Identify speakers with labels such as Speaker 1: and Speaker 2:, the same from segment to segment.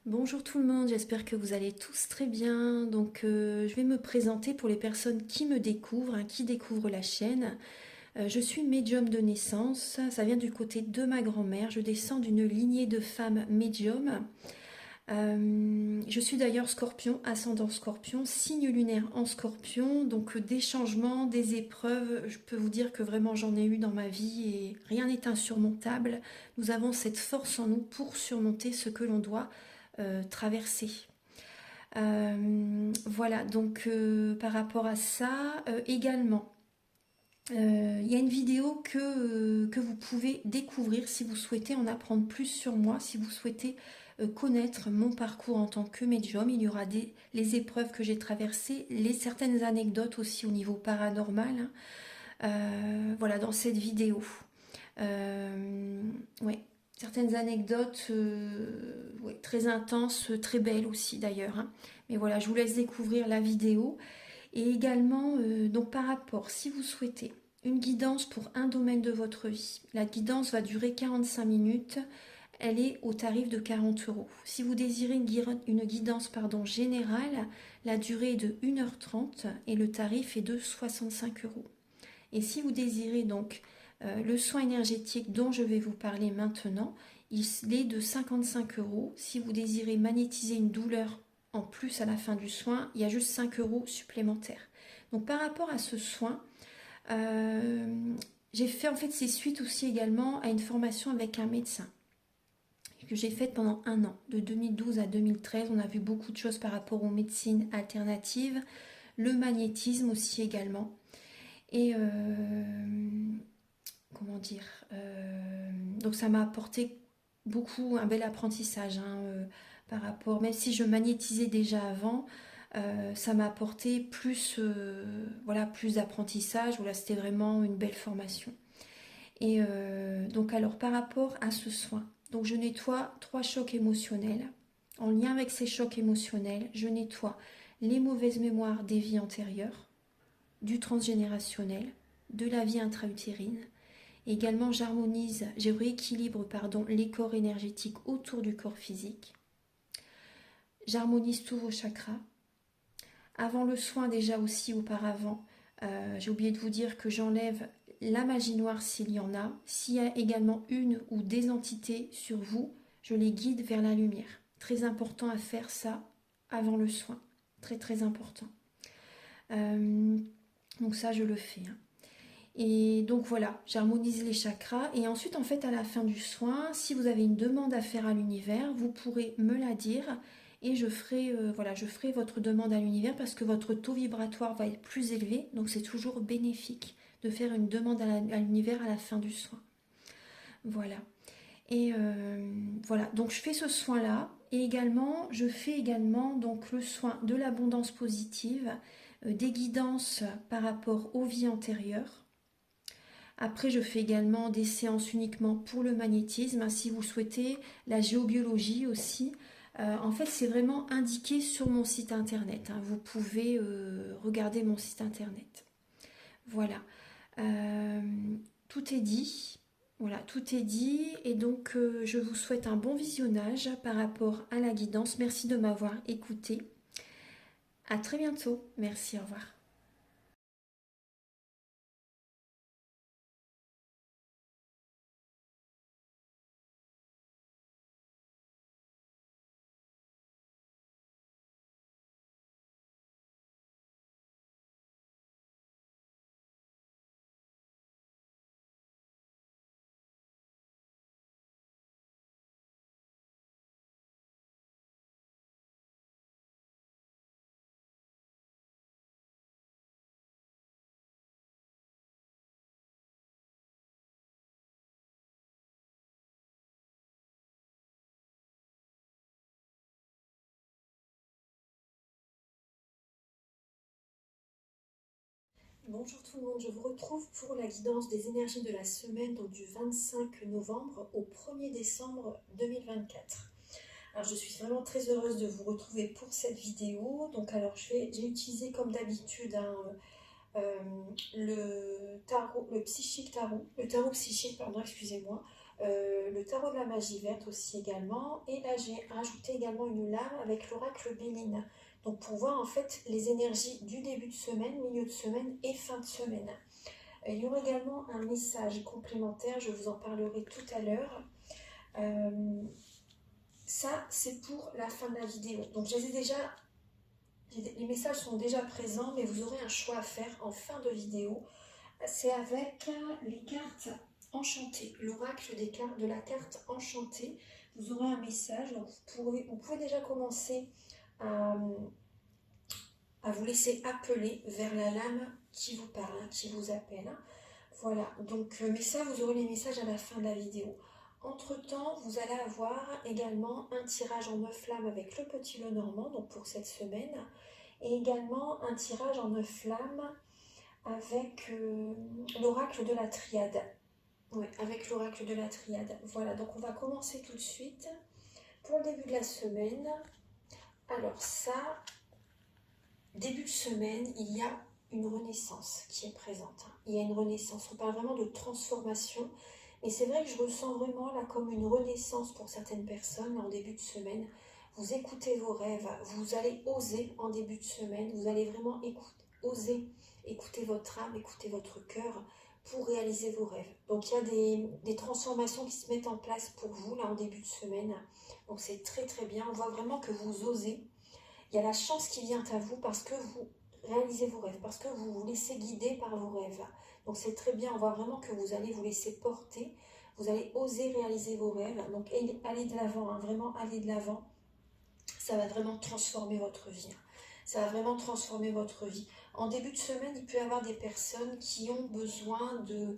Speaker 1: Bonjour tout le monde, j'espère que vous allez tous très bien. Je vais me présenter pour les personnes qui me découvrent, qui découvrent la chaîne. Je suis médium de naissance, ça vient du côté de ma grand-mère. Je descends d'une lignée de femmes médiums. Je suis d'ailleurs scorpion, ascendant scorpion, signe lunaire en scorpion. Des changements, des épreuves, je peux vous dire que vraiment j'en ai eu dans ma vie et rien n'est insurmontable. Nous avons cette force en nous pour surmonter ce que l'on doit traverser. Par rapport à ça, également, il y a une vidéo que vous pouvez découvrir si vous souhaitez en apprendre plus sur moi, si vous souhaitez connaître mon parcours en tant que médium. Il y aura les épreuves que j'ai traversées, certaines anecdotes aussi au niveau paranormal, voilà, dans cette vidéo. Ouais, certaines anecdotes ouais, très intenses, très belles aussi d'ailleurs, hein. Mais voilà, je vous laisse découvrir la vidéo. Et également, donc par rapport, si vous souhaitez une guidance pour un domaine de votre vie, la guidance va durer 45 minutes, elle est au tarif de 40 euros. Si vous désirez une guidance générale, la durée est de 1h30 et le tarif est de 65 euros. Et si vous désirez donc le soin énergétique dont je vais vous parler maintenant, il est de 55 euros. Si vous désirez magnétiser une douleur en plus à la fin du soin, il y a juste 5 euros supplémentaires. Donc par rapport à ce soin, j'ai fait en fait c'est suite aussi également à une formation avec un médecin que j'ai faite pendant un an, de 2012 à 2013. On a vu beaucoup de choses par rapport aux médecines alternatives, le magnétisme aussi également. Et comment dire donc ça m'a apporté beaucoup, un bel apprentissage, par rapport, même si je magnétisais déjà avant, ça m'a apporté plus, voilà, plus d'apprentissage. Voilà, c'était vraiment une belle formation. Et alors par rapport à ce soin, donc je nettoie 3 chocs émotionnels. En lien avec ces chocs émotionnels, je nettoie les mauvaises mémoires des vies antérieures, du transgénérationnel, de la vie intra-utérine. Également, je rééquilibre les corps énergétiques autour du corps physique. J'harmonise tous vos chakras. Avant le soin, déjà aussi auparavant, j'ai oublié de vous dire que j'enlève la magie noire s'il y en a. S'il y a également une ou des entités sur vous, je les guide vers la lumière. Très important à faire ça avant le soin. Très très important. Donc ça, je le fais, hein. Et donc voilà, j'harmonise les chakras. Et ensuite, en fait, à la fin du soin, si vous avez une demande à faire à l'univers, vous pourrez me la dire et je ferai, voilà, je ferai votre demande à l'univers parce que votre taux vibratoire va être plus élevé. Donc c'est toujours bénéfique de faire une demande à l'univers à la fin du soin. Voilà. Et voilà, donc je fais ce soin-là. Et également, je fais également donc le soin de l'abondance positive, des guidances par rapport aux vies antérieures. Après, je fais également des séances uniquement pour le magnétisme, si vous souhaitez, la géobiologie aussi. En fait, c'est vraiment indiqué sur mon site internet, hein. Vous pouvez regarder mon site internet. Voilà. Euh, Tout est dit. Voilà, tout est dit. Et donc, je vous souhaite un bon visionnage par rapport à la guidance. Merci de m'avoir écouté. À très bientôt. Merci, au revoir. Bonjour tout le monde, je vous retrouve pour la guidance des énergies de la semaine, donc du 25 novembre au 1er décembre 2024. Alors je suis vraiment très heureuse de vous retrouver pour cette vidéo. Donc alors j'ai utilisé comme d'habitude le tarot, le tarot psychique, pardon, excusez-moi. le tarot de la magie verte aussi également. Et là, j'ai rajouté également une lame avec l'oracle Béline. Donc pour voir en fait les énergies du début de semaine, milieu de semaine et fin de semaine. Il y aura également un message complémentaire, je vous en parlerai tout à l'heure. Ça, c'est pour la fin de la vidéo. Donc je les ai déjà, les messages sont déjà présents, mais vous aurez un choix à faire en fin de vidéo. C'est avec les cartes enchantées, l'oracle des cartes de la carte enchantée. Vous aurez un message, donc vous pouvez déjà commencer à vous laisser appeler vers la lame qui vous parle, qui vous appelle. Voilà, donc mais ça, vous aurez les messages à la fin de la vidéo. Entre-temps, vous allez avoir également un tirage en 9 flammes avec le petit Lenormand, donc pour cette semaine, et également un tirage en 9 flammes avec l'oracle de la triade. Oui, avec l'oracle de la triade. Voilà, donc on va commencer tout de suite pour le début de la semaine. Alors ça, début de semaine, il y a une renaissance qui est présente. Il y a une renaissance, on parle vraiment de transformation. Et c'est vrai que je ressens vraiment là comme une renaissance pour certaines personnes en début de semaine. Vous écoutez vos rêves, vous allez oser en début de semaine, vous allez vraiment oser écouter votre âme, écouter votre cœur pour réaliser vos rêves. Donc il y a des transformations qui se mettent en place pour vous là en début de semaine. Donc c'est très très bien, on voit vraiment que vous osez. Il y a la chance qui vient à vous parce que vous réalisez vos rêves, parce que vous vous laissez guider par vos rêves. Donc c'est très bien, on voit vraiment que vous allez vous laisser porter, vous allez oser réaliser vos rêves. Donc allez de l'avant, hein, vraiment allez de l'avant. Ça va vraiment transformer votre vie. Ça va vraiment transformer votre vie. En début de semaine, il peut y avoir des personnes qui ont besoin de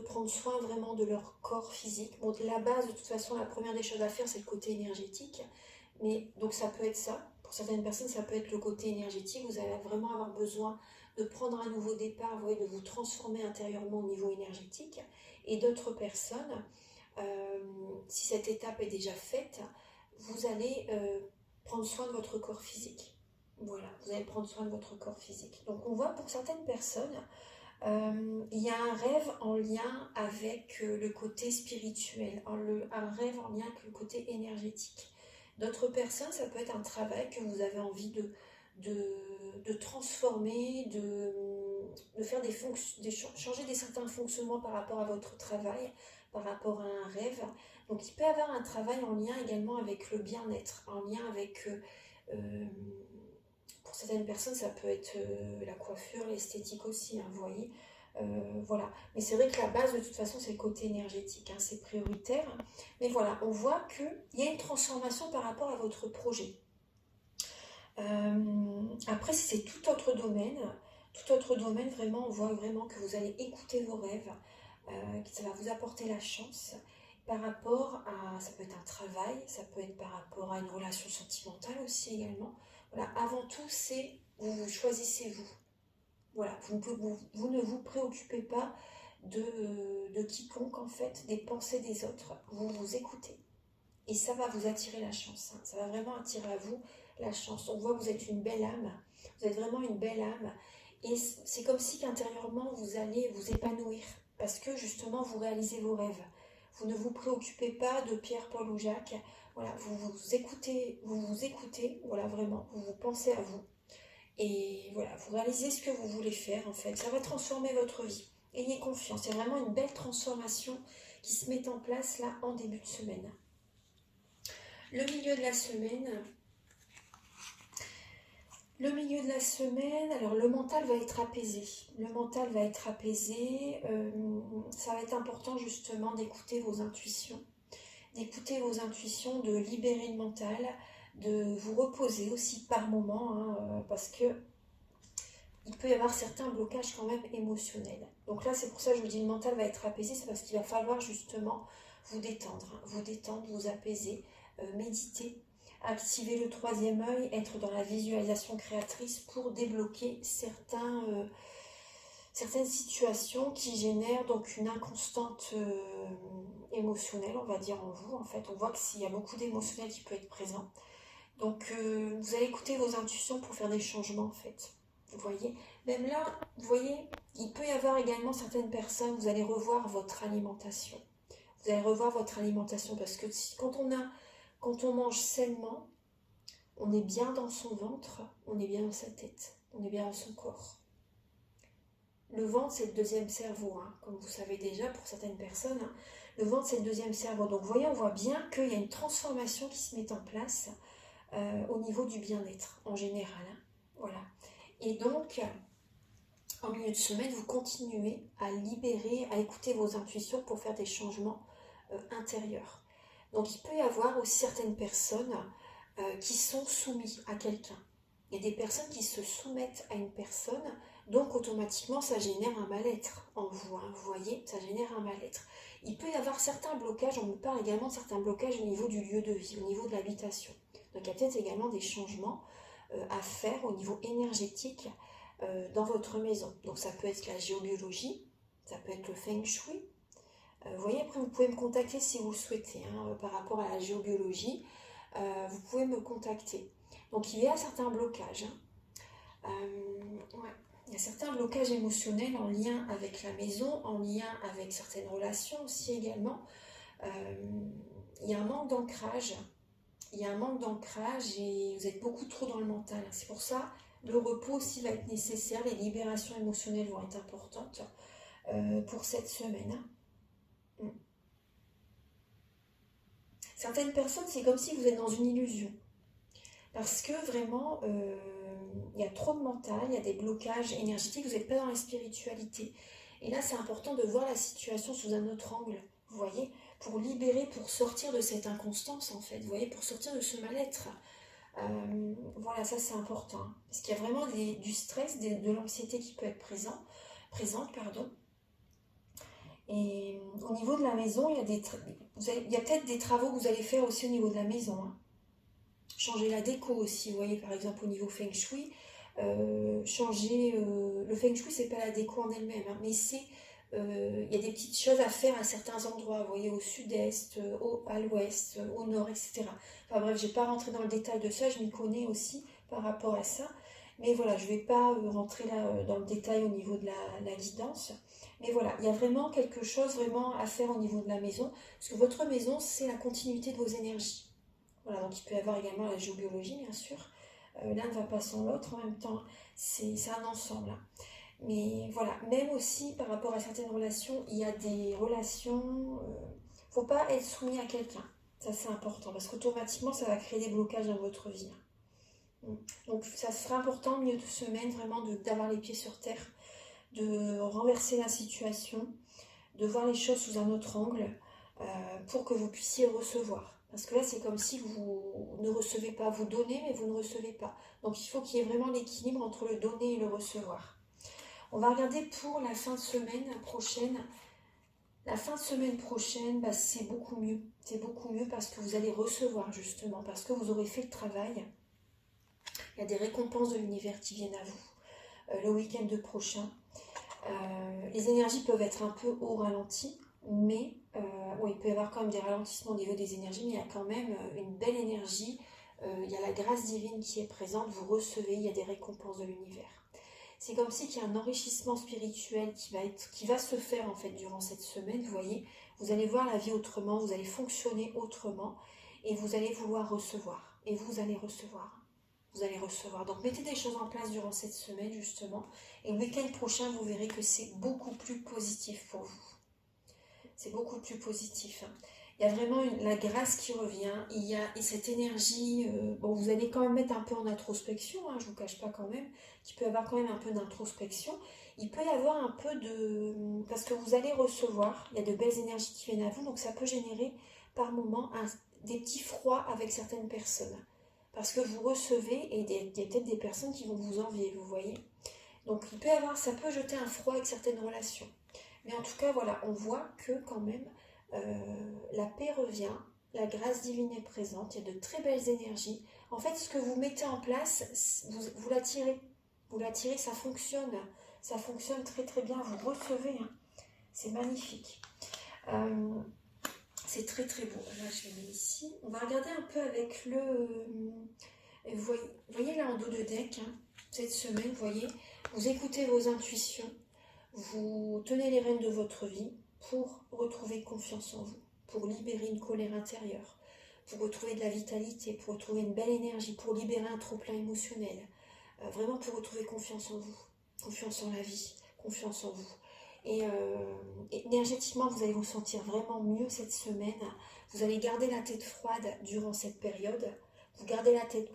Speaker 1: prendre soin vraiment de leur corps physique. Bon, la base, de toute façon, la première des choses à faire, c'est le côté énergétique. Mais donc ça peut être ça. Pour certaines personnes, ça peut être le côté énergétique. Vous allez vraiment avoir besoin de prendre un nouveau départ, vous voyez, de vous transformer intérieurement au niveau énergétique. Et d'autres personnes, si cette étape est déjà faite, vous allez prendre soin de votre corps physique. Voilà, vous allez prendre soin de votre corps physique. Donc on voit pour certaines personnes, il y a un rêve en lien avec le côté spirituel, un rêve en lien avec le côté énergétique. D'autres personnes, ça peut être un travail que vous avez envie de transformer, de faire changer certains fonctionnements par rapport à votre travail, par rapport à un rêve. Donc il peut y avoir un travail en lien également avec le bien-être, en lien avec, pour certaines personnes, ça peut être la coiffure, l'esthétique aussi, hein, vous voyez. Voilà, mais c'est vrai que la base de toute façon c'est le côté énergétique, hein, c'est prioritaire, mais voilà, on voit qu'il y a une transformation par rapport à votre projet. Après si c'est tout autre domaine, vraiment on voit vraiment que vous allez écouter vos rêves, que ça va vous apporter la chance par rapport à, ça peut être un travail, ça peut être par rapport à une relation sentimentale aussi également. Voilà, avant tout c'est vous choisissez vous. Voilà, vous ne vous préoccupez pas de quiconque en fait, des pensées des autres. Vous vous écoutez. Et ça va vous attirer la chance. Hein. Ça va vraiment attirer à vous la chance. On voit que vous êtes une belle âme. Vous êtes vraiment une belle âme. Et c'est comme si qu'intérieurement vous allez vous épanouir. Parce que justement vous réalisez vos rêves. Vous ne vous préoccupez pas de Pierre, Paul ou Jacques. Voilà, vous écoutez, voilà vraiment, vous pensez à vous. Et voilà, vous réalisez ce que vous voulez faire en fait. Ça va transformer votre vie. Ayez confiance. C'est vraiment une belle transformation qui se met en place là en début de semaine. Le milieu de la semaine. Alors le mental va être apaisé. Le mental va être apaisé. Ça va être important justement d'écouter vos intuitions. De libérer le mental, de vous reposer aussi par moment, hein, parce que il peut y avoir certains blocages quand même émotionnels. Donc là, c'est pour ça que je vous dis le mental va être apaisé, c'est parce qu'il va falloir justement vous détendre, vous apaiser, méditer, activer le troisième œil, être dans la visualisation créatrice pour débloquer certaines situations qui génèrent donc une inconstante émotionnelle, on va dire en vous. En fait, on voit qu'il y a beaucoup d'émotionnel qui peut être présent. Donc, vous allez écouter vos intuitions pour faire des changements, en fait. Vous voyez, même là, vous voyez, il peut y avoir également certaines personnes, vous allez revoir votre alimentation. Vous allez revoir votre alimentation parce que quand on mange sainement, on est bien dans son ventre, on est bien dans sa tête, on est bien dans son corps. Le ventre, c'est le deuxième cerveau, hein, comme vous savez déjà pour certaines personnes. Hein. Le ventre, c'est le deuxième cerveau. Donc, vous voyez, on voit bien qu'il y a une transformation qui se met en place au niveau du bien-être en général. Hein. Voilà. Et donc, en milieu de semaine, vous continuez à libérer, à écouter vos intuitions pour faire des changements intérieurs. Donc, il peut y avoir aussi certaines personnes qui sont soumises à quelqu'un. Il y a des personnes qui se soumettent à une personne, donc automatiquement ça génère un mal-être en vous. Hein, vous voyez, ça génère un mal-être. Il peut y avoir certains blocages, on me parle également de certains blocages au niveau du lieu de vie, au niveau de l'habitation. Donc il y a peut-être également des changements à faire au niveau énergétique dans votre maison. Donc ça peut être la géobiologie, ça peut être le feng shui. Vous voyez, après vous pouvez me contacter si vous le souhaitez, hein, par rapport à la géobiologie. Vous pouvez me contacter. Donc il y a certains blocages. Hein. Ouais. Il y a certains blocages émotionnels en lien avec la maison, en lien avec certaines relations aussi également. Il y a un manque d'ancrage. Il y a un manque d'ancrage et vous êtes beaucoup trop dans le mental. C'est pour ça le repos aussi va être nécessaire. Les libérations émotionnelles vont être importantes pour cette semaine. Hein. Certaines personnes, c'est comme si vous êtes dans une illusion. Parce que vraiment, il y a trop de mental, il y a des blocages énergétiques, vous n'êtes pas dans la spiritualité. Et là, c'est important de voir la situation sous un autre angle, vous voyez, pour libérer, pour sortir de cette inconstance, en fait, vous voyez, pour sortir de ce mal-être. Voilà, ça c'est important. Parce qu'il y a vraiment du stress, de l'anxiété qui peut être présente. Et au niveau de la maison, il y a peut-être des travaux que vous allez faire aussi au niveau de la maison. Hein. Changer la déco aussi, vous voyez, par exemple au niveau feng shui, changer le feng shui, c'est pas la déco en elle-même, hein, mais il y a des petites choses à faire à certains endroits, vous voyez, au sud-est, à l'ouest, au nord, etc. Enfin bref, je vais pas rentrer dans le détail de ça, je m'y connais aussi par rapport à ça, mais voilà, je vais pas rentrer là dans le détail au niveau de la guidance, mais voilà, il y a vraiment quelque chose vraiment à faire au niveau de la maison, parce que votre maison, c'est la continuité de vos énergies. Voilà, donc il peut y avoir également la géobiologie, bien sûr. L'un ne va pas sans l'autre en même temps. C'est un ensemble. Hein. Mais voilà, même aussi par rapport à certaines relations, il y a des relations... Il ne faut pas être soumis à quelqu'un. Ça, c'est important parce qu'automatiquement, ça va créer des blocages dans votre vie. Donc, ça sera important, milieu de semaine, vraiment d'avoir les pieds sur terre, de renverser la situation, de voir les choses sous un autre angle pour que vous puissiez recevoir. Parce que là, c'est comme si vous ne recevez pas. Vous donnez, mais vous ne recevez pas. Donc, il faut qu'il y ait vraiment l'équilibre entre le donner et le recevoir. On va regarder pour la fin de semaine prochaine. La fin de semaine prochaine, c'est beaucoup mieux. C'est beaucoup mieux parce que vous allez recevoir, justement. Parce que vous aurez fait le travail. Il y a des récompenses de l'univers qui viennent à vous. Le week-end prochain. Les énergies peuvent être un peu au ralenti. Mais il peut y avoir quand même des ralentissements au niveau des énergies, mais il y a quand même une belle énergie. Il y a la grâce divine qui est présente, vous recevez, il y a des récompenses de l'univers. C'est comme si qu'il y a un enrichissement spirituel qui va se faire en fait durant cette semaine, vous voyez. Vous allez voir la vie autrement, vous allez fonctionner autrement et vous allez vouloir recevoir. Et vous allez recevoir. Vous allez recevoir. Donc mettez des choses en place durant cette semaine justement. Et le week-end prochain, vous verrez que c'est beaucoup plus positif pour vous. C'est beaucoup plus positif. Il y a vraiment la grâce qui revient. Il y a cette énergie. Vous allez quand même mettre un peu en introspection. Je ne vous cache pas quand même qu'il peut y avoir quand même un peu d'introspection. Il peut y avoir un peu de... Parce que vous allez recevoir. Il y a de belles énergies qui viennent à vous. Donc ça peut générer par moments des petits froids avec certaines personnes. Parce que vous recevez et il y a peut-être des personnes qui vont vous envier, vous voyez. Donc ça peut jeter un froid avec certaines relations. Mais en tout cas, voilà, on voit que quand même, la paix revient, la grâce divine est présente, il y a de très belles énergies. En fait, ce que vous mettez en place, vous l'attirez. Vous l'attirez, ça fonctionne très très bien, vous recevez. Hein. C'est magnifique. C'est très très beau. Là, je le mets ici. On va regarder un peu avec vous voyez là en dos de deck, hein, cette semaine, vous voyez, vous écoutez vos intuitions. Vous tenez les rênes de votre vie pour retrouver confiance en vous. pour libérer une colère intérieure, pour retrouver de la vitalité, pour retrouver une belle énergie, pour libérer un trop-plein émotionnel. Vraiment pour retrouver confiance en vous, confiance en la vie, confiance en vous. Et énergétiquement, vous allez vous sentir vraiment mieux cette semaine. Vous allez garder la tête froide durant cette période. Vous gardez la tête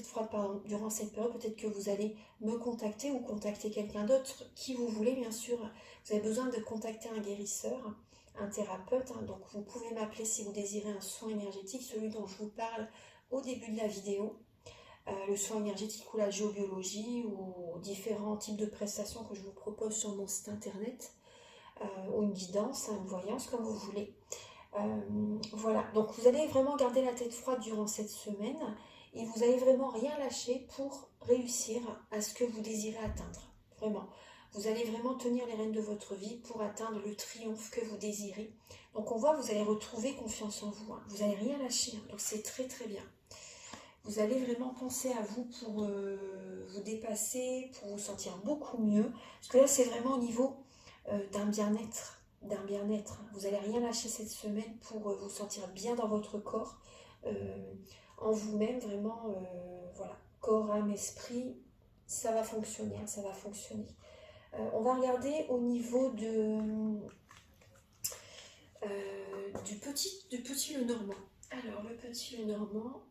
Speaker 1: froide durant cette période. Peut-être que vous allez me contacter ou contacter quelqu'un d'autre, qui vous voulez bien sûr. Vous avez besoin de contacter un guérisseur, un thérapeute. Donc vous pouvez m'appeler si vous désirez un soin énergétique, celui dont je vous parle au début de la vidéo. Le soin énergétique ou la géobiologie ou différents types de prestations que je vous propose sur mon site internet, ou une guidance, une voyance, comme vous voulez. Voilà, donc vous allez vraiment garder la tête froide durant cette semaine et vous allez vraiment rien lâcher pour réussir à ce que vous désirez atteindre. Vraiment, vous allez vraiment tenir les rênes de votre vie pour atteindre le triomphe que vous désirez. Donc on voit, vous allez retrouver confiance en vous, hein. Vous n'allez rien lâcher, hein. Donc c'est très très bien. Vous allez vraiment penser à vous pour vous dépasser, pour vous sentir beaucoup mieux. Parce que là, c'est vraiment au niveau d'un bien-être. Vous n'allez rien lâcher cette semaine pour vous sentir bien dans votre corps, en vous-même, vraiment, voilà. Corps, âme, esprit, ça va fonctionner, hein, ça va fonctionner. On va regarder au niveau du petit Lenormand. Alors, le petit Lenormand...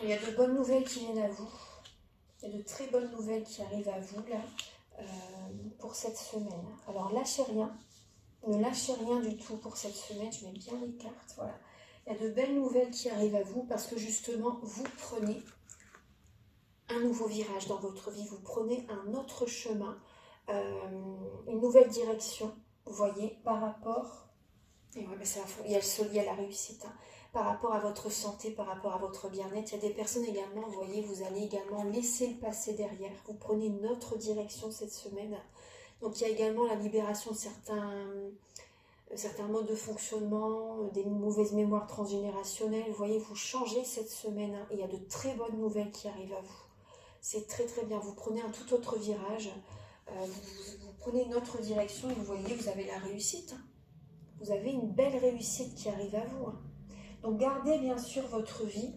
Speaker 1: Il y a de bonnes nouvelles qui viennent à vous. Il y a de très bonnes nouvelles qui arrivent à vous, là, pour cette semaine. Alors, lâchez rien. Ne lâchez rien du tout pour cette semaine. Je mets bien les cartes, voilà. Il y a de belles nouvelles qui arrivent à vous parce que, justement, vous prenez un nouveau virage dans votre vie. Vous prenez un autre chemin, une nouvelle direction, vous voyez, par rapport... Et ouais, ben il y a le soleil, il y a la réussite, hein. Par rapport à votre santé, par rapport à votre bien-être. Il y a des personnes également, vous voyez, vous allez également laisser le passé derrière. Vous prenez une autre direction cette semaine. Donc il y a également la libération de certains modes de fonctionnement, des mauvaises mémoires transgénérationnelles. Vous voyez, vous changez cette semaine, hein, et il y a de très bonnes nouvelles qui arrivent à vous. C'est très très bien. Vous prenez un tout autre virage. Vous prenez une autre direction et vous voyez, vous avez la réussite, hein. Vous avez une belle réussite qui arrive à vous, hein. Donc gardez bien sûr votre vie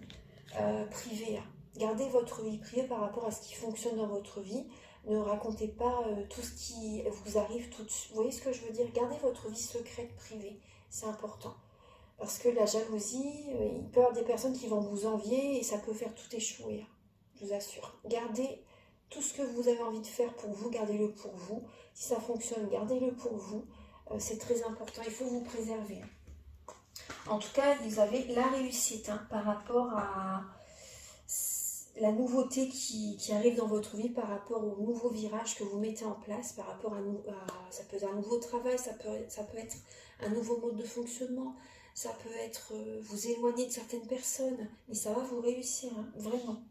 Speaker 1: privée, hein. Gardez votre vie privée par rapport à ce qui fonctionne dans votre vie. Ne racontez pas tout ce qui vous arrive tout de suite. Vous voyez ce que je veux dire? Gardez votre vie secrète privée, c'est important. Parce que la jalousie, il peut y avoir des personnes qui vont vous envier et ça peut faire tout échouer, hein. Je vous assure. Gardez tout ce que vous avez envie de faire pour vous, gardez-le pour vous. Si ça fonctionne, gardez-le pour vous. C'est très important, il faut vous préserver. En tout cas, vous avez la réussite, hein, par rapport à la nouveauté qui arrive dans votre vie, par rapport au nouveau virage que vous mettez en place, par rapport ça peut être un nouveau travail, ça peut être un nouveau mode de fonctionnement, ça peut être vous éloigner de certaines personnes, mais ça va vous réussir, hein, vraiment.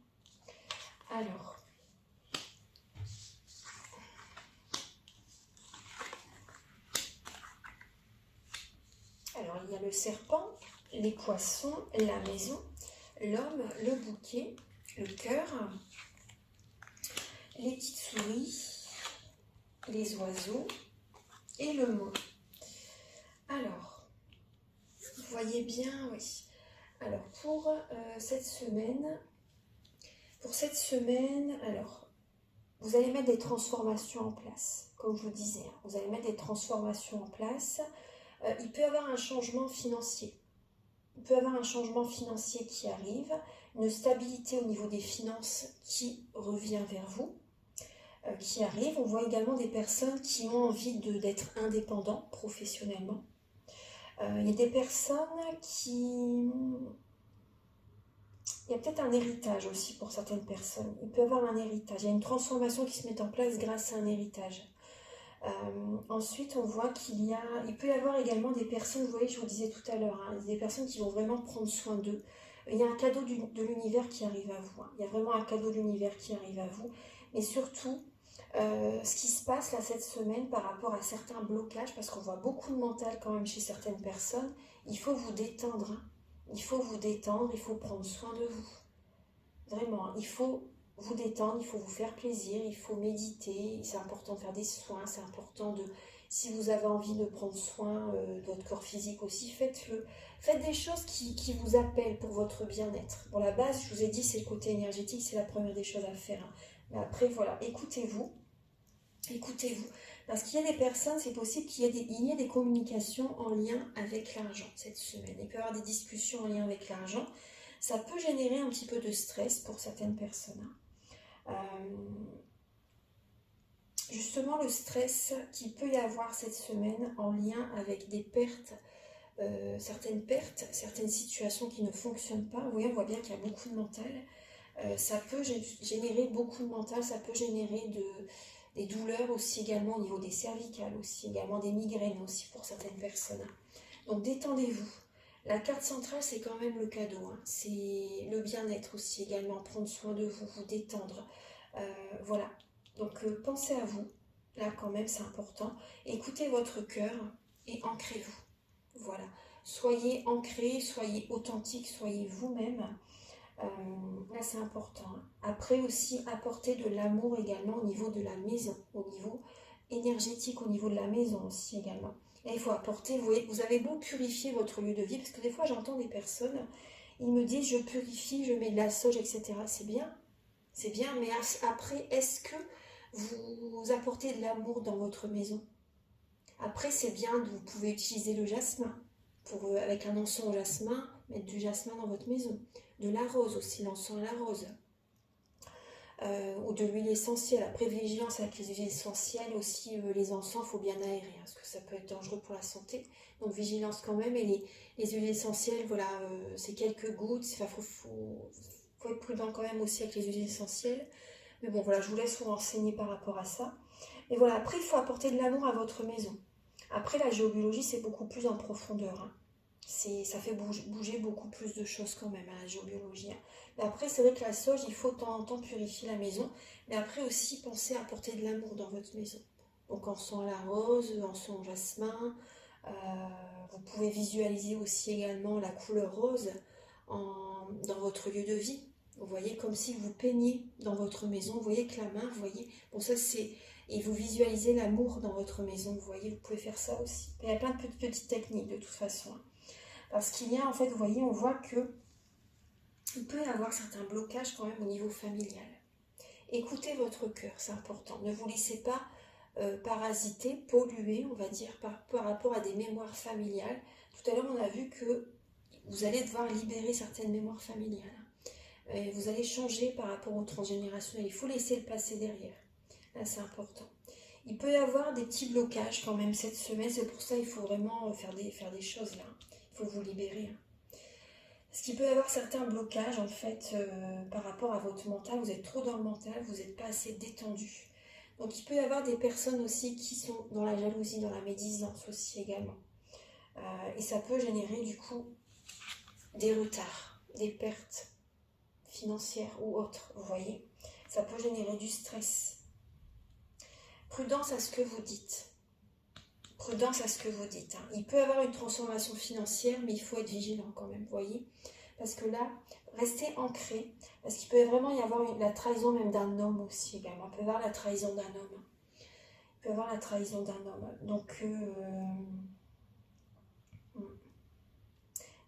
Speaker 1: Alors, il y a le serpent, les poissons, la maison, l'homme, le bouquet, le cœur, les petites souris, les oiseaux et le mot. Alors, vous voyez bien, oui. Alors, pour cette semaine, alors, vous allez mettre des transformations en place, comme je vous disais. Vous allez mettre des transformations en place. Il peut y avoir un changement financier. Il peut y avoir un changement financier qui arrive, une stabilité au niveau des finances qui revient vers vous, qui arrive. On voit également des personnes qui ont envie d'être indépendants professionnellement. Il y a des personnes qui Il y a peut-être un héritage aussi pour certaines personnes. Il peut y avoir un héritage. Il y a une transformation qui se met en place grâce à un héritage. Ensuite, on voit il peut y avoir également des personnes, vous voyez, je vous disais tout à l'heure, hein, des personnes qui vont vraiment prendre soin d'eux. Il y a un cadeau de l'univers qui arrive à vous. Hein. Il y a vraiment un cadeau de l'univers qui arrive à vous. Mais surtout, ce qui se passe là cette semaine par rapport à certains blocages, parce qu'on voit beaucoup de mental quand même chez certaines personnes, il faut vous détendre. Hein. Il faut vous détendre, il faut prendre soin de vous. Vraiment, hein, il faut vous détendre, il faut vous faire plaisir, il faut méditer, c'est important de faire des soins, c'est important de, si vous avez envie de prendre soin de votre corps physique aussi, faites-le. Faites des choses qui vous appellent pour votre bien-être. Bon, la base, je vous ai dit, c'est le côté énergétique, c'est la première des choses à faire. Hein. Mais après, voilà, écoutez-vous, écoutez-vous. Parce qu'il y a des personnes, c'est possible qu'il y ait des communications en lien avec l'argent cette semaine. Il peut y avoir des discussions en lien avec l'argent. Ça peut générer un petit peu de stress pour certaines personnes. Justement, le stress qu'il peut y avoir cette semaine en lien avec des pertes, certaines situations qui ne fonctionnent pas. Vous voyez, on voit bien qu'il y a beaucoup de mental. Ça peut générer beaucoup de mental, ça peut générer des douleurs aussi également au niveau des cervicales, aussi également des migraines aussi pour certaines personnes. Donc détendez-vous. La carte centrale, c'est quand même le cadeau. Hein. C'est le bien-être aussi également, prendre soin de vous, vous détendre. Voilà. Donc pensez à vous. Là quand même, c'est important. Écoutez votre cœur et ancrez-vous. Voilà. Soyez ancrés, soyez authentiques, soyez vous-même. Là, c'est important. Hein. Après aussi, apporter de l'amour également au niveau de la maison, au niveau énergétique, au niveau de la maison aussi également. Et il faut apporter, vous avez beau purifier votre lieu de vie, parce que des fois j'entends des personnes, ils me disent je purifie, je mets de la sauge, etc. C'est bien, mais après, est-ce que vous apportez de l'amour dans votre maison? Après, c'est bien, vous pouvez utiliser le jasmin, avec un encens au jasmin, mettre du jasmin dans votre maison. De la rose aussi, l'encens à la rose. Ou de l'huile essentielle. Après, vigilance avec les huiles essentielles aussi, les encens, il faut bien aérer, hein, parce que ça peut être dangereux pour la santé. Donc vigilance quand même. Et les huiles essentielles, voilà, c'est quelques gouttes. Faut être prudent quand même aussi avec les huiles essentielles. Mais bon, voilà, je vous laisse vous renseigner par rapport à ça. Et voilà, après, il faut apporter de l'amour à votre maison. Après, la géobiologie, c'est beaucoup plus en profondeur. Hein. Ça fait bouger beaucoup plus de choses quand même, hein, la géobiologie. Hein. Mais après, c'est vrai que la sauge, il faut de temps en temps purifier la maison. Mais après aussi, pensez à apporter de l'amour dans votre maison. Donc, encens à la rose, encens au jasmin. Vous pouvez visualiser aussi également la couleur rose dans votre lieu de vie. Vous voyez, comme si vous peignez dans votre maison. Vous voyez que la main, vous voyez. Bon, ça, c'est... Et vous visualisez l'amour dans votre maison. Vous voyez, vous pouvez faire ça aussi. Il y a plein de petites techniques de toute façon. Hein. Parce qu'il y a, en fait, vous voyez, on voit que il peut y avoir certains blocages quand même au niveau familial. Écoutez votre cœur, c'est important. Ne vous laissez pas parasiter, polluer, on va dire, par rapport à des mémoires familiales. Tout à l'heure, on a vu que vous allez devoir libérer certaines mémoires familiales. Et vous allez changer par rapport au transgénérationnel. Il faut laisser le passé derrière. Là, c'est important. Il peut y avoir des petits blocages quand même cette semaine. C'est pour ça qu'il faut vraiment faire des choses là. Il faut vous libérer. Parce qu'il peut y avoir certains blocages en fait par rapport à votre mental. Vous êtes trop dans le mental, vous n'êtes pas assez détendu. Donc il peut y avoir des personnes aussi qui sont dans la jalousie, dans la médisance aussi également. Et ça peut générer du coup des retards, des pertes financières ou autres, vous voyez. Ça peut générer du stress. Prudence à ce que vous dites. Prudence à ce que vous dites. Hein. Il peut y avoir une transformation financière, mais il faut être vigilant quand même, vous voyez. Parce que là, restez ancré. Parce qu'il peut vraiment y avoir la trahison même d'un homme aussi également. Il peut y avoir la trahison d'un homme. Il peut y avoir la trahison d'un homme.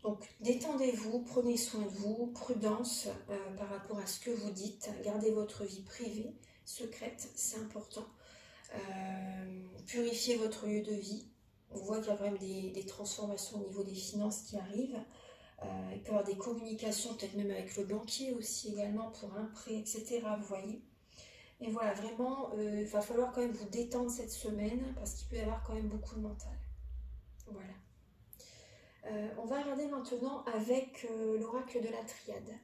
Speaker 1: Donc détendez-vous, prenez soin de vous, prudence par rapport à ce que vous dites. Gardez votre vie privée, secrète, c'est important. Purifiez votre lieu de vie. On voit qu'il y a quand même des transformations au niveau des finances qui arrivent. Il peut y avoir des communications, peut-être même avec le banquier aussi également pour un prêt, etc. Vous voyez. Et voilà, vraiment, il va falloir quand même vous détendre cette semaine parce qu'il peut y avoir quand même beaucoup de mental. Voilà. On va regarder maintenant avec l'oracle de la triade.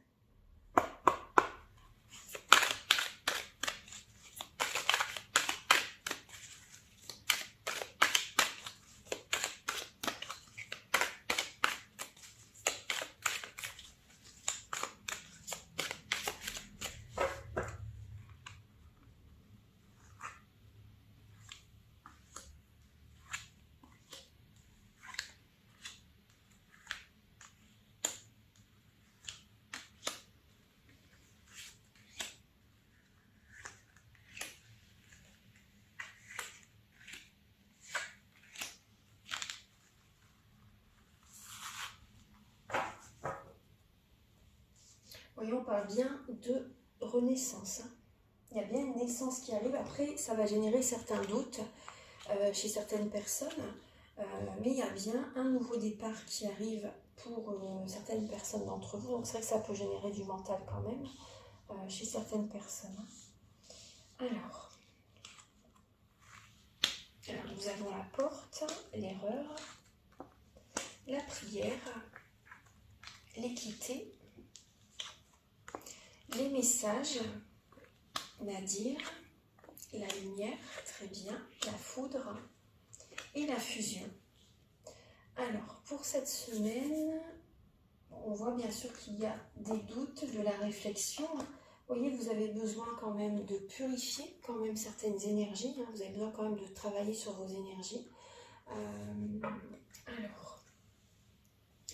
Speaker 1: voyez, on parle bien de renaissance. Hein. Il y a bien une naissance qui arrive. Après, ça va générer certains doutes chez certaines personnes. Mais il y a bien un nouveau départ qui arrive pour certaines personnes d'entre vous. Donc c'est vrai que ça peut générer du mental quand même chez certaines personnes. Alors, nous avons la porte, l'erreur, la prière, l'équité, les messages, Nadir, la lumière, très bien, la foudre et la fusion. Alors, pour cette semaine, on voit bien sûr qu'il y a des doutes, de la réflexion. Vous voyez, vous avez besoin quand même de purifier quand même certaines énergies. Hein. Vous avez besoin quand même de travailler sur vos énergies. Alors,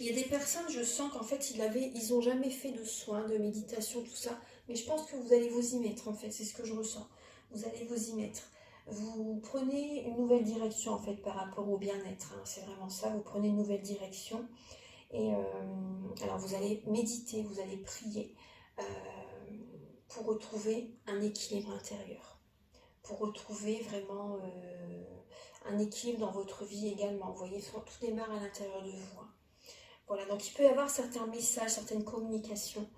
Speaker 1: il y a des personnes, je sens qu'en fait, ils n'ont jamais fait de soins, de méditation, tout ça. Mais je pense que vous allez vous y mettre, en fait. C'est ce que je ressens. Vous allez vous y mettre. Vous prenez une nouvelle direction, en fait, par rapport au bien-être. Hein. C'est vraiment ça. Vous prenez une nouvelle direction. Et alors, vous allez méditer, vous allez prier pour retrouver un équilibre intérieur. Pour retrouver vraiment un équilibre dans votre vie également. Vous voyez, tout démarre à l'intérieur de vous. Hein. Voilà, donc il peut y avoir certains messages, certaines communications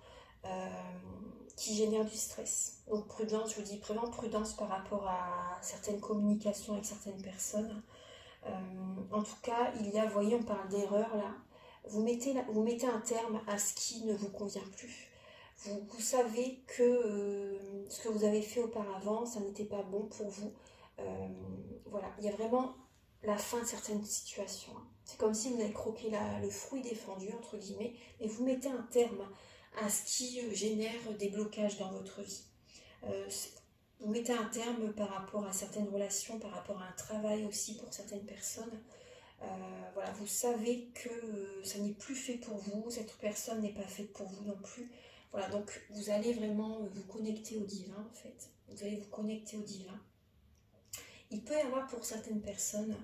Speaker 1: qui génèrent du stress. Donc prudence, je vous dis vraiment prudence par rapport à certaines communications avec certaines personnes. En tout cas, il y a, vous voyez, on parle d'erreur là. Vous mettez un terme à ce qui ne vous convient plus. Vous savez que ce que vous avez fait auparavant, ça n'était pas bon pour vous. Voilà, il y a vraiment la fin de certaines situations. C'est comme si vous avez croqué le fruit défendu, entre guillemets, et vous mettez un terme à ce qui génère des blocages dans votre vie. Vous mettez un terme par rapport à certaines relations, par rapport à un travail aussi pour certaines personnes. Voilà, vous savez que ça n'est plus fait pour vous, cette personne n'est pas faite pour vous non plus. Voilà, donc vous allez vraiment vous connecter au divin en fait. Vous allez vous connecter au divin. Il peut y avoir pour certaines personnes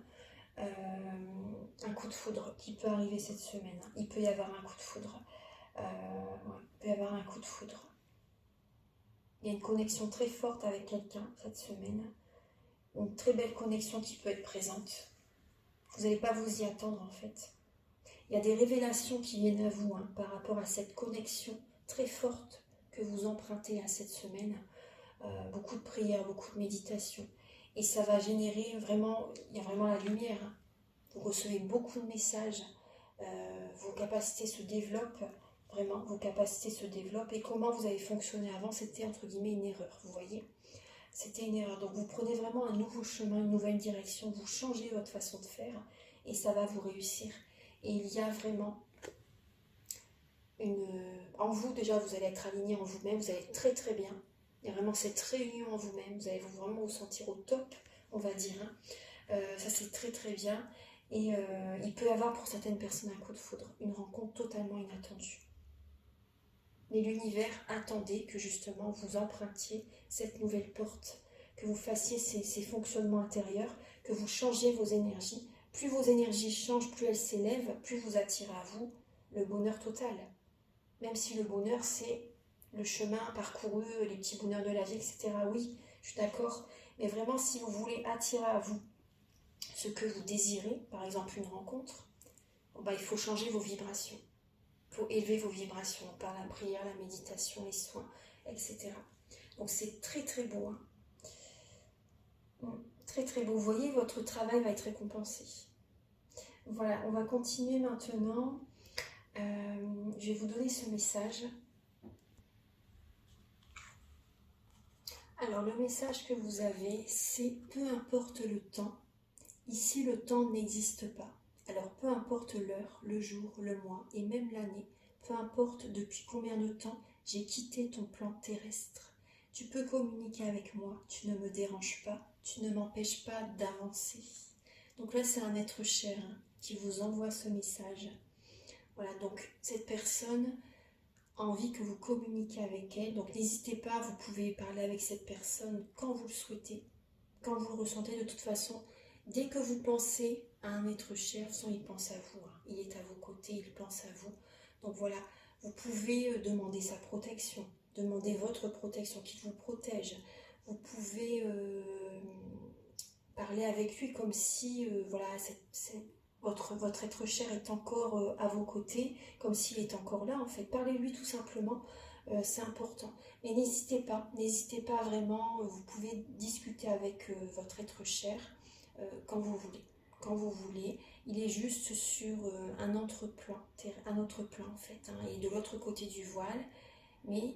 Speaker 1: un coup de foudre qui peut arriver cette semaine. Il peut y avoir un coup de foudre. Il peut y avoir un coup de foudre. Il y a une connexion très forte avec quelqu'un cette semaine. Une très belle connexion qui peut être présente. Vous n'allez pas vous y attendre en fait. Il y a des révélations qui viennent à vous hein, par rapport à cette connexion très forte que vous empruntez à cette semaine. Beaucoup de prières, beaucoup de méditation. Et ça va générer vraiment, il y a vraiment la lumière. Hein. Vous recevez beaucoup de messages. Vos capacités se développent. Vraiment, vos capacités se développent. Et comment vous avez fonctionné avant, c'était entre guillemets une erreur. Vous voyez ? C'était une erreur. Donc vous prenez vraiment un nouveau chemin, une nouvelle direction. Vous changez votre façon de faire. Et ça va vous réussir. Et il y a vraiment en vous, déjà, vous allez être aligné en vous-même, vous allez être très très bien. Il y a vraiment cette réunion en vous-même, vous allez vraiment vous sentir au top, on va dire. Hein. Ça, c'est très très bien. Et il peut y avoir pour certaines personnes un coup de foudre, une rencontre totalement inattendue. Mais l'univers attendait que justement vous empruntiez cette nouvelle porte, que vous fassiez ces fonctionnements intérieurs, que vous changiez vos énergies. Plus vos énergies changent, plus elles s'élèvent, plus vous attirez à vous le bonheur total. Même si le bonheur, c'est le chemin parcouru, les petits bonheurs de la vie, etc. Oui, je suis d'accord. Mais vraiment, si vous voulez attirer à vous ce que vous désirez, par exemple une rencontre, il faut changer vos vibrations. Il faut élever vos vibrations par la prière, la méditation, les soins, etc. Donc c'est très très beau. Hein. Très très beau. Vous voyez, votre travail va être récompensé. Voilà, on va continuer maintenant. Je vais vous donner ce message. Alors le message que vous avez, c'est peu importe le temps, ici le temps n'existe pas. Alors peu importe l'heure, le jour, le mois et même l'année, peu importe depuis combien de temps j'ai quitté ton plan terrestre. Tu peux communiquer avec moi, tu ne me déranges pas, tu ne m'empêches pas d'avancer. Donc là c'est un être cher hein, qui vous envoie ce message. Voilà, donc cette personne a envie que vous communiquiez avec elle. Donc n'hésitez pas, vous pouvez parler avec cette personne quand vous le souhaitez, quand vous le ressentez. De toute façon, dès que vous pensez à un être cher, il pense à vous. Hein. Il est à vos côtés, il pense à vous. Donc voilà, Vous pouvez demander sa protection, demander votre protection, qu'il vous protège. Vous pouvez parler avec lui comme si voilà, votre être cher est encore à vos côtés, comme s'il est encore là en fait. Parlez-lui tout simplement, c'est important. Et n'hésitez pas vraiment, vous pouvez discuter avec votre être cher quand vous voulez. Quand vous voulez, il est juste sur un autre plan en fait, hein, et de l'autre côté du voile, mais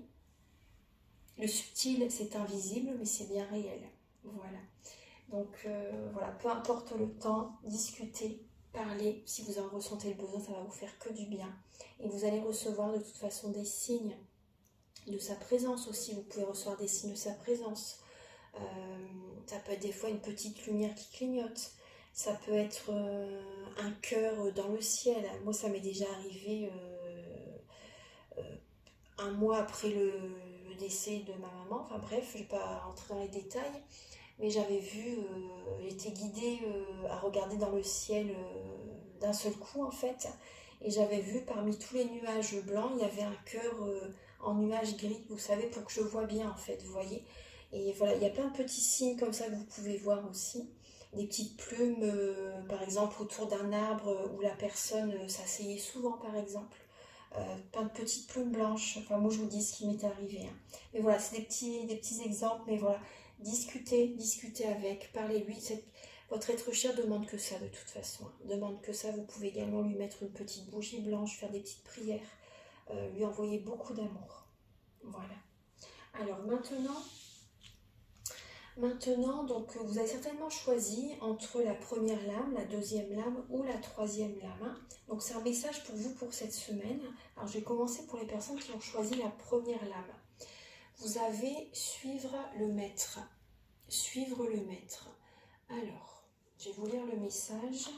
Speaker 1: le subtil c'est invisible, mais c'est bien réel. Voilà. Donc voilà, peu importe le temps, discutez, parlez. Si vous en ressentez le besoin, ça va vous faire que du bien. Et vous allez recevoir de toute façon des signes de sa présence aussi. Vous pouvez recevoir des signes de sa présence. Ça peut être des fois une petite lumière qui clignote. Ça peut être un cœur dans le ciel. Moi, ça m'est déjà arrivé un mois après le décès de ma maman. Enfin bref, je ne vais pas rentrer dans les détails. Mais j'avais vu, j'étais guidée à regarder dans le ciel d'un seul coup en fait, et j'avais vu parmi tous les nuages blancs, il y avait un cœur en nuage gris, vous savez, pour que je vois bien en fait, vous voyez. Et voilà, il y a plein de petits signes comme ça que vous pouvez voir aussi. Des petites plumes, par exemple, autour d'un arbre où la personne s'asseyait souvent, par exemple. Plein de petites plumes blanches. Enfin, moi, je vous dis ce qui m'est arrivé, hein. Mais voilà, c'est des petits exemples, mais voilà. Discutez avec, parlez-lui. Votre être cher demande que ça de toute façon. Demande que ça. Vous pouvez également lui mettre une petite bougie blanche, faire des petites prières, lui envoyer beaucoup d'amour. Voilà. Alors maintenant, donc vous avez certainement choisi entre la première lame, la deuxième lame ou la troisième lame, hein. Donc c'est un message pour vous pour cette semaine. Alors je vais commencer pour les personnes qui ont choisi la première lame. Vous avez suivre le maître. Suivre le maître. Alors, je vais vous lire le message.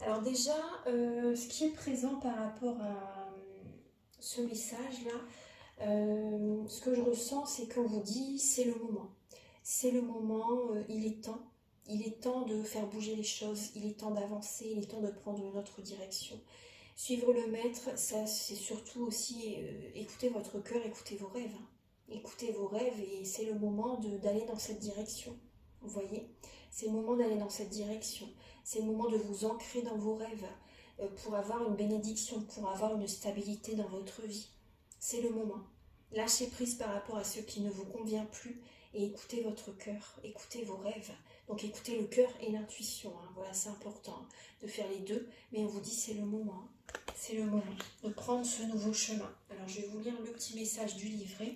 Speaker 1: Alors déjà, ce qui est présent par rapport à ce message-là, ce que je ressens, c'est qu'on vous dit, c'est le moment. C'est le moment, il est temps. Il est temps de faire bouger les choses, il est temps d'avancer, il est temps de prendre une autre direction. Suivre le maître, ça c'est surtout aussi écouter votre cœur, écouter vos rêves. Hein. Écoutez vos rêves et c'est le moment d'aller dans cette direction. Vous voyez, c'est le moment d'aller dans cette direction. C'est le moment de vous ancrer dans vos rêves pour avoir une bénédiction, pour avoir une stabilité dans votre vie. C'est le moment. Lâchez prise par rapport à ce qui ne vous convient plus et écoutez votre cœur, écoutez vos rêves. Donc écoutez le cœur et l'intuition. Hein. Voilà, c'est important de faire les deux, mais on vous dit c'est le moment. C'est le moment de prendre ce nouveau chemin. Alors je vais vous lire le petit message du livret.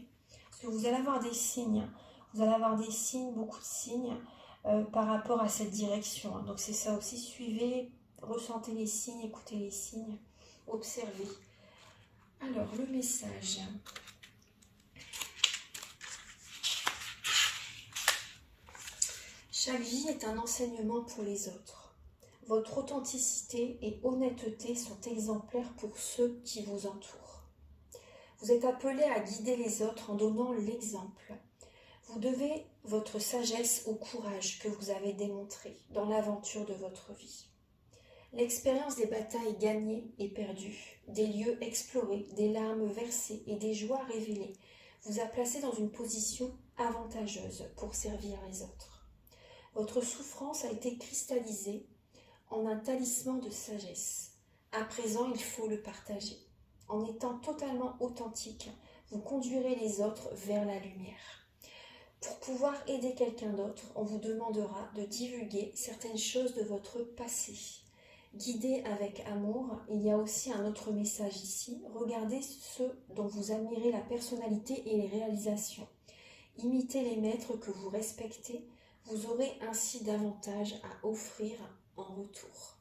Speaker 1: Parce que vous allez avoir des signes. Vous allez avoir des signes, beaucoup de signes par rapport à cette direction. Hein. Donc c'est ça aussi, suivez, ressentez les signes, écoutez les signes, observez. Alors le message. Chaque vie est un enseignement pour les autres. Votre authenticité et honnêteté sont exemplaires pour ceux qui vous entourent. Vous êtes appelé à guider les autres en donnant l'exemple. Vous devez votre sagesse au courage que vous avez démontré dans l'aventure de votre vie. L'expérience des batailles gagnées et perdues, des lieux explorés, des larmes versées et des joies révélées vous a placé dans une position avantageuse pour servir les autres. Votre souffrance a été cristallisée en un talisman de sagesse. À présent, il faut le partager. En étant totalement authentique, vous conduirez les autres vers la lumière. Pour pouvoir aider quelqu'un d'autre, on vous demandera de divulguer certaines choses de votre passé. Guidé avec amour, il y a aussi un autre message ici. Regardez ceux dont vous admirez la personnalité et les réalisations. Imitez les maîtres que vous respectez. Vous aurez ainsi davantage à offrir en retour.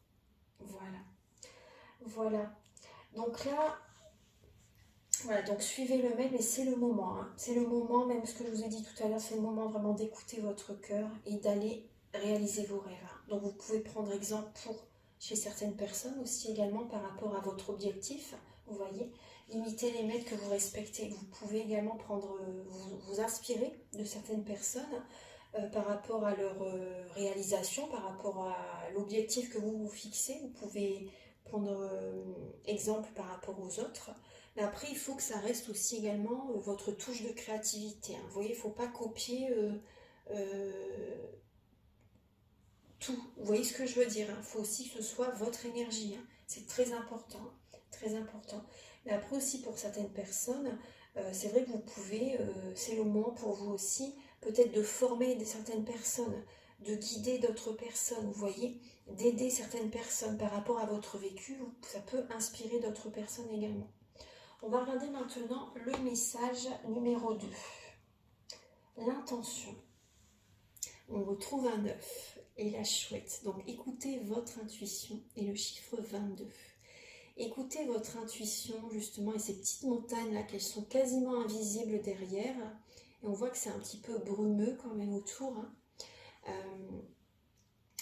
Speaker 1: Voilà. Voilà. Donc là, voilà, donc suivez le maître, mais c'est le moment. Hein. C'est le moment, même ce que je vous ai dit tout à l'heure, c'est le moment vraiment d'écouter votre cœur et d'aller réaliser vos rêves. Hein. Donc vous pouvez prendre exemple chez certaines personnes aussi également par rapport à votre objectif. Vous voyez, imitez les maîtres que vous respectez. Vous pouvez également vous inspirer de certaines personnes par rapport à leur réalisation, par rapport à l'objectif que vous vous fixez. Vous pouvez prendre exemple par rapport aux autres. Mais après, il faut que ça reste aussi également votre touche de créativité, hein. Vous voyez, il ne faut pas copier tout. Vous voyez ce que je veux dire, hein. Il faut aussi que ce soit votre énergie, hein. C'est très important, hein. Très important. Mais après aussi, pour certaines personnes, c'est vrai que vous pouvez, c'est le moment pour vous aussi, peut-être de former certaines personnes, de guider d'autres personnes, vous voyez, d'aider certaines personnes par rapport à votre vécu, ça peut inspirer d'autres personnes également. On va regarder maintenant le message numéro 2. L'intention. On retrouve un 9 et la chouette. Donc écoutez votre intuition et le chiffre 22. Écoutez votre intuition justement et ces petites montagnes là qu'elles sont quasiment invisibles derrière. Et on voit que c'est un petit peu brumeux quand même autour, hein.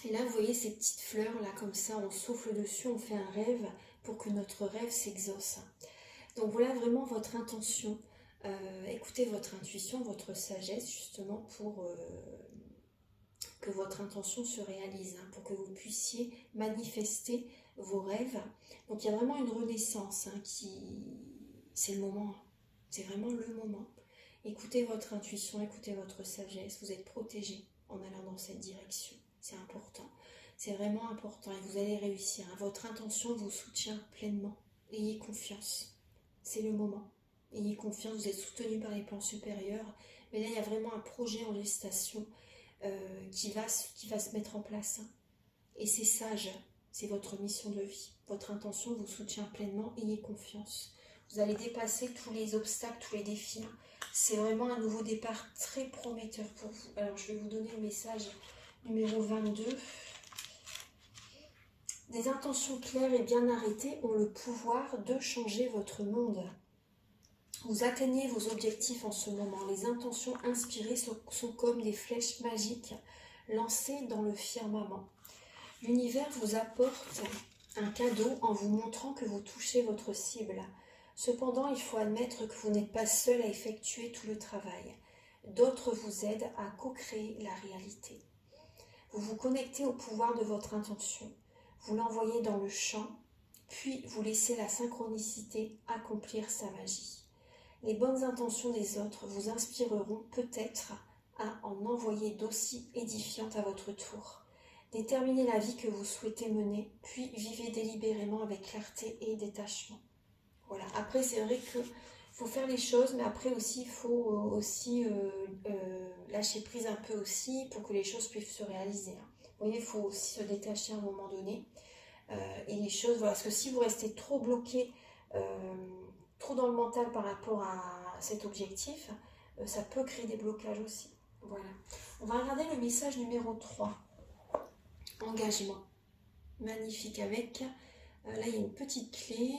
Speaker 1: Et là vous voyez ces petites fleurs là comme ça, on souffle dessus, on fait un rêve pour que notre rêve s'exauce. Donc voilà vraiment votre intention. Écoutez votre intuition, votre sagesse justement pour que votre intention se réalise, hein, pour que vous puissiez manifester vos rêves. Donc il y a vraiment une renaissance, hein, c'est le moment, c'est vraiment le moment. Écoutez votre intuition, écoutez votre sagesse, vous êtes protégé en allant dans cette direction, c'est important, c'est vraiment important et vous allez réussir, hein. Votre intention vous soutient pleinement, ayez confiance, c'est le moment, ayez confiance, vous êtes soutenu par les plans supérieurs, mais là il y a vraiment un projet en gestation qui va se mettre en place, hein. Et c'est sage, c'est votre mission de vie. Votre intention vous soutient pleinement, ayez confiance. Vous allez dépasser tous les obstacles, tous les défis, hein. C'est vraiment un nouveau départ très prometteur pour vous. Alors je vais vous donner le message numéro 22. Des intentions claires et bien arrêtées ont le pouvoir de changer votre monde. Vous atteignez vos objectifs en ce moment. Les intentions inspirées sont comme des flèches magiques lancées dans le firmament. L'univers vous apporte un cadeau en vous montrant que vous touchez votre cible. Cependant, il faut admettre que vous n'êtes pas seul à effectuer tout le travail. D'autres vous aident à co-créer la réalité. Vous vous connectez au pouvoir de votre intention. Vous l'envoyez dans le champ, puis vous laissez la synchronicité accomplir sa magie. Les bonnes intentions des autres vous inspireront peut-être à en envoyer d'aussi édifiantes à votre tour. Déterminez la vie que vous souhaitez mener, puis vivez délibérément avec clarté et détachement. Voilà. Après, c'est vrai qu'il faut faire les choses, mais après aussi, il faut aussi lâcher prise un peu aussi pour que les choses puissent se réaliser, hein. Vous voyez, il faut aussi se détacher à un moment donné. Et les choses, voilà, parce que si vous restez trop bloqué, trop dans le mental par rapport à cet objectif, ça peut créer des blocages aussi. Voilà. On va regarder le message numéro 3. Engagement. Magnifique avec, là il y a une petite clé,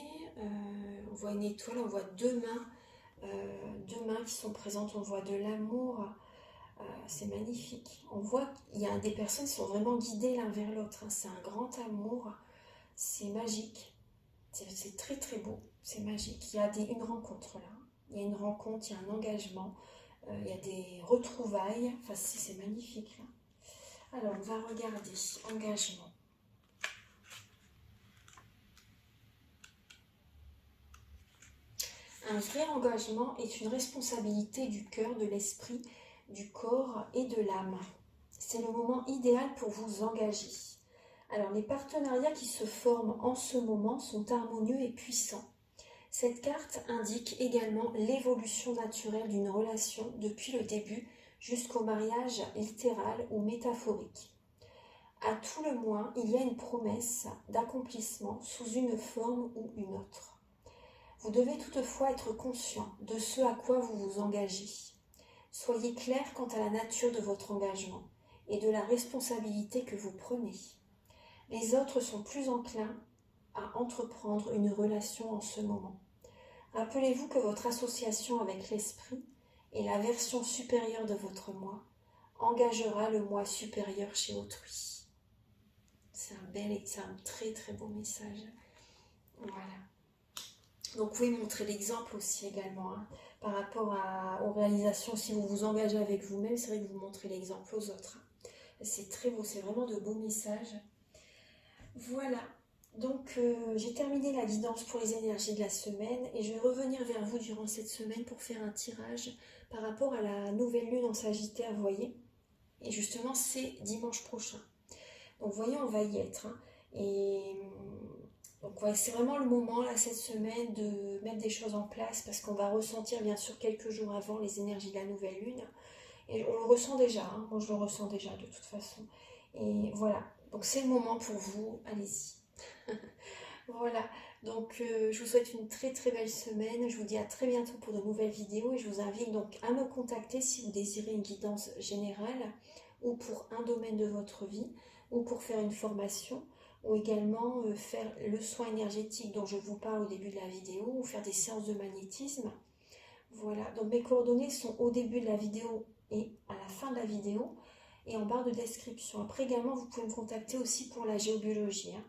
Speaker 1: on voit une étoile, on voit deux mains qui sont présentes, on voit de l'amour, c'est magnifique. On voit qu'il y a des personnes qui sont vraiment guidées l'un vers l'autre, hein. C'est un grand amour, c'est magique, c'est très très beau, c'est magique. Il y a une rencontre là, il y a une rencontre, il y a un engagement, il y a des retrouvailles, enfin c'est magnifique là. Alors on va regarder, engagement. Un vrai engagement est une responsabilité du cœur, de l'esprit, du corps et de l'âme. C'est le moment idéal pour vous engager. Alors les partenariats qui se forment en ce moment sont harmonieux et puissants. Cette carte indique également l'évolution naturelle d'une relation depuis le début jusqu'au mariage littéral ou métaphorique. À tout le moins, il y a une promesse d'accomplissement sous une forme ou une autre. Vous devez toutefois être conscient de ce à quoi vous vous engagez. Soyez clair quant à la nature de votre engagement et de la responsabilité que vous prenez. Les autres sont plus enclins à entreprendre une relation en ce moment. Rappelez-vous que votre association avec l'esprit et la version supérieure de votre moi engagera le moi supérieur chez autrui. C'est un très très beau message. Voilà. Donc vous pouvez montrer l'exemple aussi également, hein, par rapport aux réalisations. Si vous vous engagez avec vous-même, c'est vrai que vous montrez l'exemple aux autres, hein. C'est très beau, c'est vraiment de beaux messages. Voilà, Donc j'ai terminé la guidance pour les énergies de la semaine et je vais revenir vers vous durant cette semaine pour faire un tirage par rapport à la nouvelle lune en Sagittaire, vous voyez. Et justement c'est dimanche prochain. Donc vous voyez, on va y être. Hein. Et donc ouais, c'est vraiment le moment là cette semaine de mettre des choses en place parce qu'on va ressentir bien sûr quelques jours avant les énergies de la nouvelle lune. Et on le ressent déjà, hein. Moi je le ressens déjà de toute façon. Et voilà, donc c'est le moment pour vous, allez-y. Voilà, donc je vous souhaite une très très belle semaine. Je vous dis à très bientôt pour de nouvelles vidéos et je vous invite donc à me contacter si vous désirez une guidance générale ou pour un domaine de votre vie ou pour faire une formation ou également faire le soin énergétique dont je vous parle au début de la vidéo ou faire des séances de magnétisme. Voilà, donc mes coordonnées sont au début de la vidéo et à la fin de la vidéo et en barre de description. Après également, vous pouvez me contacter aussi pour la géobiologie. Hein.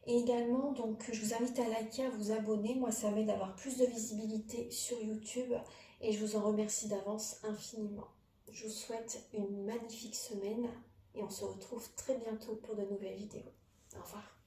Speaker 1: Et également, donc, je vous invite à liker, à vous abonner. Moi, ça m'aide à avoir plus de visibilité sur YouTube et je vous en remercie d'avance infiniment. Je vous souhaite une magnifique semaine et on se retrouve très bientôt pour de nouvelles vidéos. Au revoir.